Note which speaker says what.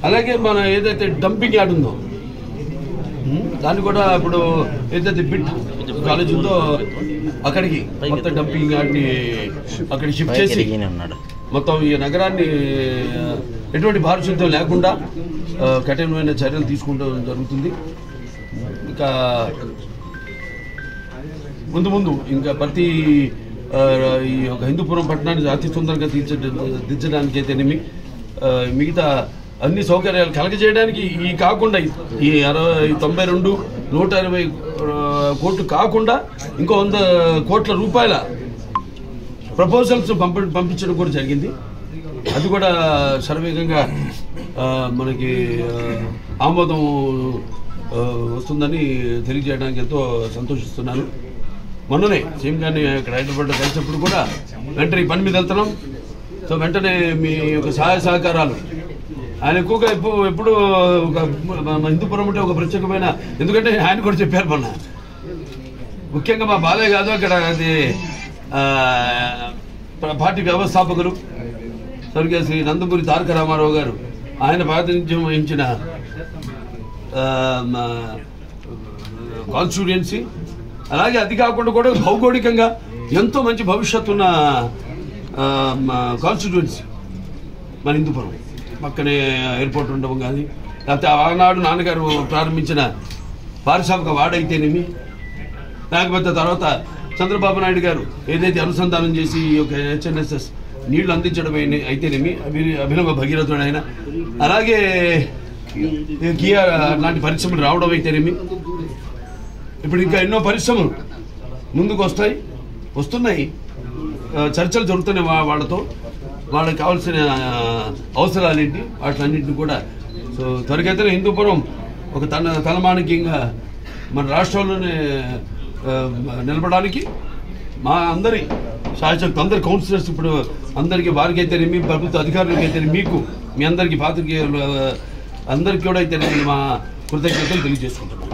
Speaker 1: అలాగే మన ఏదైతే డంపింగ్ యార్డ్ ఉందో దాన్ని కూడా ఇప్పుడు ఏదైతే బిట్ కాలేజ్ ఉందో అక్కడికి మొత్తం డంపింగ్ యార్డ్ని అక్కడికి షిఫ్ట్ చేసి మొత్తం ఈ నగరాన్ని ఎటువంటి పారిశుద్ధ్యం లేకుండా కఠినమైన చర్యలు తీసుకుంటూ జరుగుతుంది. ఇంకా ముందు ఇంకా ప్రతి ఈ యొక్క హిందూపురం పట్టణాన్ని అతి సుందరంగా తీర్చడానికి అయితేనేమి మిగతా అన్ని సౌకర్యాలు కలగజేయడానికి ఈ కాకుండా ఈ 92 120 కోట్లు కాకుండా ఇంకో 100 కోట్ల రూపాయల ప్రపోజల్స్ పంపించడం కూడా జరిగింది. అది కూడా శరవేగంగా మనకి ఆమోదం వస్తుందని తెలియజేయడానికి ఎంతో సంతోషిస్తున్నాను. మొన్ననే సీఎం గారిని ఇక్కడ హైదరాబాద్లో కలిసినప్పుడు కూడా వెంటనే పని మీద వెళ్తున్నాం. సో వెంటనే మీ యొక్క సహాయ సహకారాలు ఆయన ఎక్కువగా ఎప్పుడు హిందూపురం అంటే ఒక ప్రత్యేకమైన, ఎందుకంటే ఆయన కూడా చెప్పారు మొన్న, ముఖ్యంగా మా బాలయ్య కాదు అక్కడ అది పార్టీ వ్యవస్థాపకులు స్వర్గీయ శ్రీ నందమూరి తారక రామారావు గారు ఆయన ప్రాతినిధ్యం వహించిన కాన్స్టిట్యుయెన్సీ, అలాగే అది కాకుండా కూడా భౌగోళికంగా ఎంతో మంచి భవిష్యత్తు ఉన్న కాన్స్టిట్యుయెన్సీ మన హిందూపురం. పక్కనే ఎయిర్పోర్ట్ ఉండడం కానీ, లేకపోతే ఆనాడు నాన్నగారు ప్రారంభించిన పారిశ్రామిక వాడైతేనేమి, లేకపోతే తర్వాత చంద్రబాబు నాయుడు గారు ఏదైతే అనుసంధానం చేసి ఈ యొక్క HNSS నీళ్లు అందించడం అయితేనేమి అభినవ భగీరథుడు ఆయన, అలాగే కియా లాంటి పరిశ్రమలు రావడం అయితేనేమి, ఇప్పుడు ఇంకా ఎన్నో పరిశ్రమలు ముందుకు వస్తున్నాయి. చర్చలు జరుగుతున్నాయి వాళ్ళతో, వాళ్ళకి కావాల్సిన అవసరాలు ఏంటి వాటిలన్నింటినీ కూడా. సో త్వరగతిన హిందూపురం ఒక తలమానికంగా మన రాష్ట్రంలోనే నిలబడడానికి మా అందరి శాసకులు, అందరి కౌన్సిలర్స్, ఇప్పుడు అందరికీ వారికి అయితేనేమి, ప్రభుత్వ అధికారులకి అయితేనే, మీకు మీ అందరికీ పాత్రికేయులు అందరికీ కూడా అయితేనే మా కృతజ్ఞతలు తెలియజేసుకుంటున్నాం.